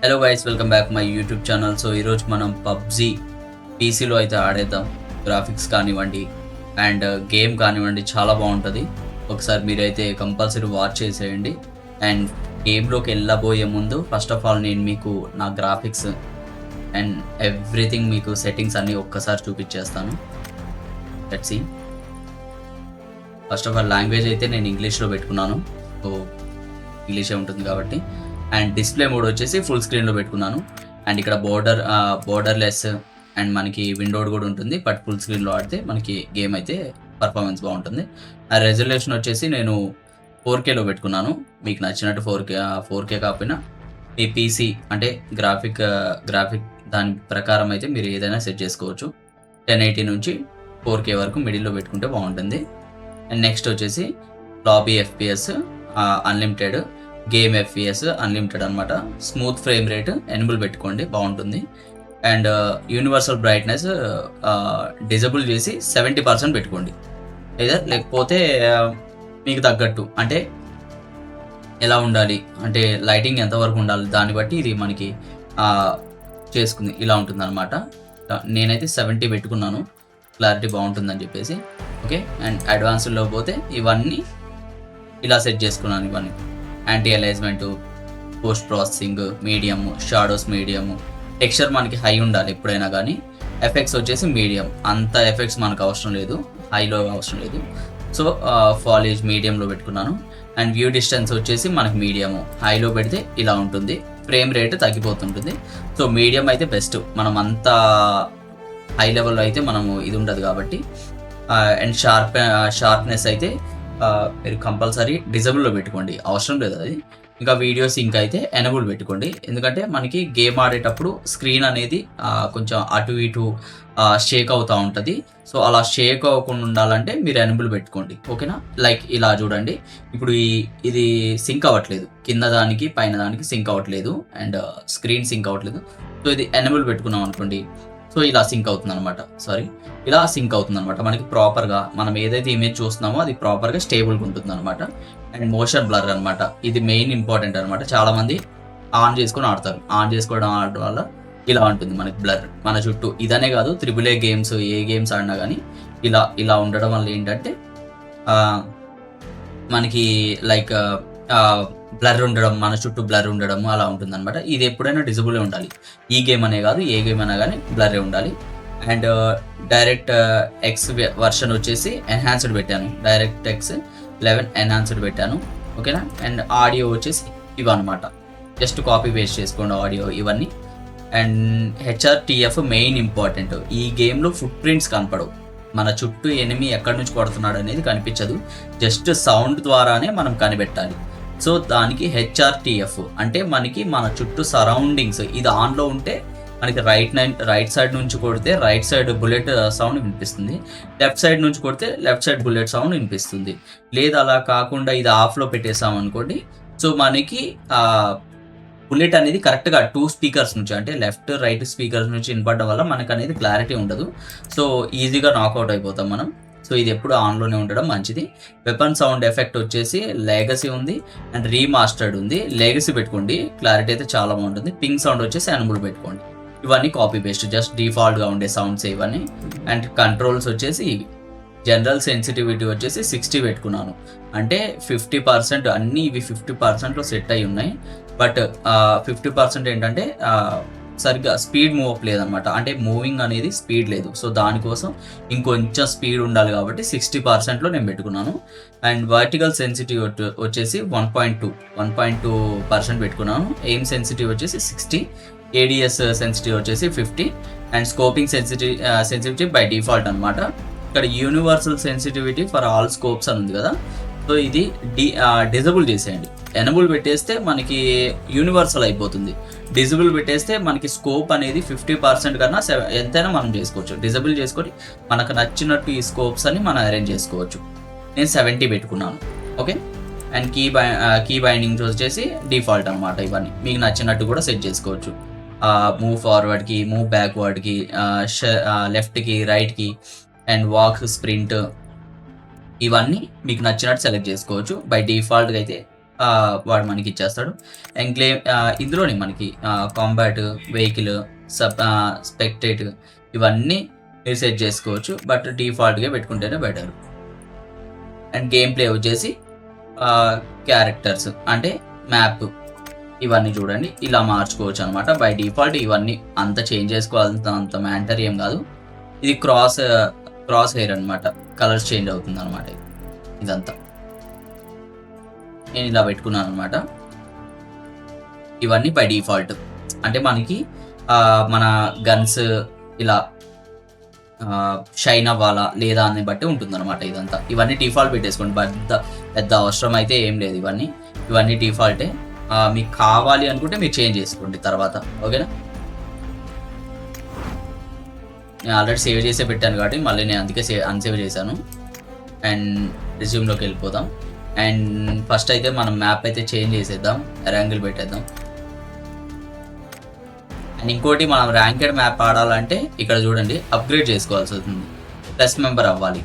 Hello guys, welcome back my YouTube channel. So ఈరోజు మనం PUBG పీసీలో అయితే ఆడేద్దాం. గ్రాఫిక్స్ కానివ్వండి అండ్ గేమ్ కానివ్వండి చాలా బాగుంటుంది. ఒకసారి మీరైతే కంపల్సరీ వాచ్ చేసేయండి. అండ్ గేమ్లోకి వెళ్ళబోయే ముందు ఫస్ట్ ఆఫ్ ఆల్ నేను మీకు నా గ్రాఫిక్స్ అండ్ ఎవ్రీథింగ్ మీకు సెట్టింగ్స్ అన్నీ ఒక్కసారి చూపించేస్తాను. Let's see. First of all language అయితే నేను ఇంగ్లీష్లో పెట్టుకున్నాను. సో ఇంగ్లీషే ఉంటుంది కాబట్టి. అండ్ డిస్ప్లే మోడ్ వచ్చేసి ఫుల్ స్క్రీన్లో పెట్టుకున్నాను. అండ్ ఇక్కడ బోర్డర్లెస్ అండ్ మనకి విండోడ్ కూడా ఉంటుంది. బట్ ఫుల్ స్క్రీన్లో ఆడితే మనకి గేమ్ అయితే పర్ఫార్మెన్స్ బాగుంటుంది. ఆ రెజల్యూషన్ వచ్చేసి నేను 4Kలో పెట్టుకున్నాను. మీకు నచ్చినట్టు 4K కాకపోయినా మీ పీసీ అంటే గ్రాఫిక్ దాని ప్రకారం అయితే మీరు ఏదైనా సెట్ చేసుకోవచ్చు. 1080 నుంచి 4K వరకు మిడిల్లో పెట్టుకుంటే బాగుంటుంది. అండ్ నెక్స్ట్ వచ్చేసి lobby FPS unlimited, game FPS unlimited అనమాట. స్మూత్ ఫ్రేమ్ రేట్ ఎనేబుల్ పెట్టుకోండి, బాగుంటుంది. అండ్ యూనివర్సల్ బ్రైట్నెస్ డిజబుల్ చేసి 70% పెట్టుకోండి. లేకపోతే మీకు తగ్గట్టు అంటే ఎలా ఉండాలి అంటే లైటింగ్ ఎంతవరకు ఉండాలి దాన్ని బట్టి ఇది మనకి చేసుకుంది ఇలా ఉంటుంది అనమాట. నేనైతే 70 పెట్టుకున్నాను, క్లారిటీ బాగుంటుందని చెప్పేసి. ఓకే. అండ్ అడ్వాన్స్డ్లో పోతే ఇవన్నీ ఇలా సెట్ చేసుకున్నాను. ఇవన్నీ anti aliasing, post processing medium, shadows medium, texture మనకి హై ఉండాలి ఎప్పుడైనా కానీ. ఎఫెక్ట్స్ వచ్చేసి మీడియం, అంత ఎఫెక్ట్స్ మనకు అవసరం లేదు, హైలో అవసరం లేదు. సో ఫాలేజ్ మీడియంలో పెట్టుకున్నాను. అండ్ వ్యూ డిస్టెన్స్ వచ్చేసి మనకి మీడియము, హైలో పెడితే ఇలా ఉంటుంది. ఫ్రేమ్ రేట్ తగ్గిపోతుంటుంది. సో మీడియం అయితే బెస్ట్. మనం అంత హై లెవెల్లో అయితే మనము ఇది ఉండదు కాబట్టి. అండ్ షార్ప్నెస్ అయితే మీరు కంపల్సరీ డిజబుల్లో పెట్టుకోండి, అవసరం లేదు అది. ఇంకా వీడియో సింక్ అయితే ఎనేబుల్ పెట్టుకోండి. ఎందుకంటే మనకి గేమ్ ఆడేటప్పుడు స్క్రీన్ అనేది కొంచెం అటు ఇటు షేక్ అవుతూ ఉంటుంది. సో అలా షేక్ అవ్వకుండా ఉండాలంటే మీరు ఎనేబుల్ పెట్టుకోండి. ఓకేనా. లైక్ ఇలా చూడండి, ఇప్పుడు ఇది సింక్ అవ్వట్లేదు, కింద దానికి పైన దానికి సింక్ అవ్వట్లేదు అండ్ స్క్రీన్ సింక్ అవ్వట్లేదు. సో ఇది ఎనేబుల్ పెట్టుకున్నాం అనుకోండి, సో ఇలా సింక్ అవుతుంది అనమాట. ఇలా సింక్ అవుతుంది అనమాట. మనకి ప్రాపర్గా మనం ఏదైతే ఇమేజ్ చూస్తున్నామో అది ప్రాపర్గా స్టేబుల్గా ఉంటుంది అనమాట. అండ్ మోషన్ బ్లర్ అనమాట, ఇది మెయిన్ ఇంపార్టెంట్ అనమాట. చాలామంది ఆన్ చేసుకొని ఆడతారు, ఆన్ చేసుకోవడం ఆడటం వల్ల ఇలా ఉంటుంది మనకి బ్లర్ మన చుట్టూ. ఇదనే కాదు, AAA గేమ్స్ ఏ గేమ్స్ ఆడినా కానీ ఇలా ఉండడం వల్ల ఏంటంటే మనకి లైక్ బ్లర్ ఉండడం, మన చుట్టూ బ్లర్ ఉండడం అలా ఉంటుంది అనమాట. ఇది ఎప్పుడైనా డిజబులే ఉండాలి. ఈ గేమ్ అనే కాదు, ఏ గేమ్ అయినా కానీ బ్లరే ఉండాలి. అండ్ డైరెక్ట్ ఎక్స్ వర్షన్ వచ్చేసి ఎన్హాన్స్డ్ పెట్టాను, DirectX 11 ఎన్హాన్స్డ్ పెట్టాను. ఓకేనా. అండ్ ఆడియో వచ్చేసి ఇవన్నమాట, జస్ట్ కాపీ పేస్ట్ చేసుకోండి ఆడియో ఇవన్నీ. And HRTF main important. ఈ గేమ్లో ఫుట్ ప్రింట్స్ కనపడవు, మన చుట్టూ ఎనిమి ఎక్కడి నుంచి కొడుతున్నాడు అనేది కనిపించదు, జస్ట్ సౌండ్ ద్వారానే మనం కనిపెట్టాలి. సో దానికి HRTF అంటే మనకి మన చుట్టూ సరౌండింగ్స్ ఇది ఆన్లో ఉంటే మనకి రైట్ సైడ్ నుంచి కొడితే రైట్ సైడ్ బుల్లెట్ సౌండ్ వినిపిస్తుంది, లెఫ్ట్ సైడ్ నుంచి కొడితే లెఫ్ట్ సైడ్ బుల్లెట్ సౌండ్ వినిపిస్తుంది. లేదు అలా కాకుండా ఇది ఆఫ్లో పెట్టేసాం అనుకోండి, సో మనకి బుల్లెట్ అనేది కరెక్ట్గా 2 స్పీకర్స్ నుంచి అంటే లెఫ్ట్ రైట్ స్పీకర్స్ నుంచి వినపడడం వల్ల మనకు అనేది క్లారిటీ ఉండదు. సో ఈజీగా నాకౌట్ అయిపోతాం మనం. సో ఇది ఎప్పుడు ఆన్లోనే ఉండడం మంచిది. వెపన్ సౌండ్ ఎఫెక్ట్ వచ్చేసి లెగసీ ఉంది అండ్ రీమాస్టర్డ్ ఉంది. లెగసీ పెట్టుకోండి, క్లారిటీ అయితే చాలా బాగుంటుంది. పింక్ సౌండ్ వచ్చేసి ఎనేబుల్ పెట్టుకోండి. ఇవన్నీ కాపీ పేస్ట్, జస్ట్ డిఫాల్ట్గా ఉండే సౌండ్స్ ఇవన్నీ. అండ్ కంట్రోల్స్ వచ్చేసి ఇవి. జనరల్ సెన్సిటివిటీ వచ్చేసి 60 పెట్టుకున్నాను, అంటే 50%. అన్నీ ఇవి 50%లో సెట్ అయి ఉన్నాయి. బట్ 50% ఏంటంటే సరిగ్గా స్పీడ్ మూవ్ అప్ లేదనమాట, అంటే మూవింగ్ అనేది స్పీడ్ లేదు. సో దానికోసం ఇంకొంచెం స్పీడ్ ఉండాలి కాబట్టి 60%లో నేను పెట్టుకున్నాను. అండ్ వర్టికల్ సెన్సిటివ్ వచ్చేసి 1.2% పెట్టుకున్నాను. ఎయిమ్ సెన్సిటివ్ వచ్చేసి 60, ADS సెన్సిటివ్ వచ్చేసి 50. And scoping sensitivity by default అనమాట. ఇక్కడ universal sensitivity for all scopes అని ఉంది కదా, సో ఇది డిజబుల్ చేసేయండి. ఎనేబుల్ పెట్టేస్తే మనకి యూనివర్సల్ అయిపోతుంది, డిజబుల్ పెట్టేస్తే మనకి స్కోప్ అనేది 50% కన్నా ఎంతైనా మనం చేసుకోవచ్చు. డిజబుల్ చేసుకొని మనకు నచ్చినట్టు ఈ స్కోప్స్ అని మనం అరేంజ్ చేసుకోవచ్చు. నేను 70 పెట్టుకున్నాను. ఓకే. అండ్ కీ బైండింగ్స్ వచ్చేసి డిఫాల్ట్ అనమాట. ఇవన్నీ మీకు నచ్చినట్టు కూడా సెట్ చేసుకోవచ్చు. మూవ్ ఫార్వర్డ్కి, మూవ్ బ్యాక్వర్డ్కి, లెఫ్ట్కి, రైట్కి అండ్ వాక్, స్ప్రింట్ ఇవన్నీ మీకు నచ్చినట్టు సెలెక్ట్ చేసుకోవచ్చు. బై డిఫాల్ట్గా అయితే వాడు మనకి ఇచ్చేస్తాడు. అండ్ ఇందులోనే మనకి కాంబాట్, వెహికల్, స్పెక్టేట్ ఇవన్నీ మీరు సెట్ చేసుకోవచ్చు. బట్ డిఫాల్ట్గా పెట్టుకుంటేనే బెటర్. అండ్ గేమ్ ప్లే వచ్చేసి క్యారెక్టర్స్ అంటే మ్యాప్ ఇవన్నీ చూడండి ఇలా మార్చుకోవచ్చు అనమాట. బై డిఫాల్ట్ ఇవన్నీ అంత చేంజ్ చేసుకోవాల్సినంత మ్యాంటరీ ఏం కాదు. ఇది క్రాస్ హెయిర్ అనమాట, కలర్స్ చేంజ్ అవుతుంది అనమాట. ఇదంతా నేను ఇలా పెట్టుకున్నాను అనమాట. ఇవన్నీ బై డిఫాల్ట్ అంటే మనకి మన గన్స్ ఇలా షైన్ అవ్వాలా లేదా అని బట్టి ఉంటుందన్నమాట. ఇదంతా ఇవన్నీ డిఫాల్ట్ పెట్టేసుకోండి. పెద్ద అవసరం అయితే ఏం లేదు. ఇవన్నీ డిఫాల్టే. మీకు కావాలి అనుకుంటే మీరు చేంజ్ చేసుకోండి తర్వాత. ఓకేనా? నేను ఆల్రెడీ సేవ్ చేసే పెట్టాను కాబట్టి మళ్ళీ నేను అందుకే అన్సేవ్ చేశాను. అండ్ రెజ్యూమ్లోకి వెళ్ళిపోదాం. అండ్ ఫస్ట్ అయితే మనం మ్యాప్ అయితే చేంజ్ చేసేద్దాం, ర్యాంగిల్ పెట్టేద్దాం. అండ్ ఇంకోటి, మనం ర్యాంకెడ్ మ్యాప్ ఆడాలంటే ఇక్కడ చూడండి అప్గ్రేడ్ చేసుకోవాల్సి అవుతుంది, ప్లస్ మెంబర్ అవ్వాలి.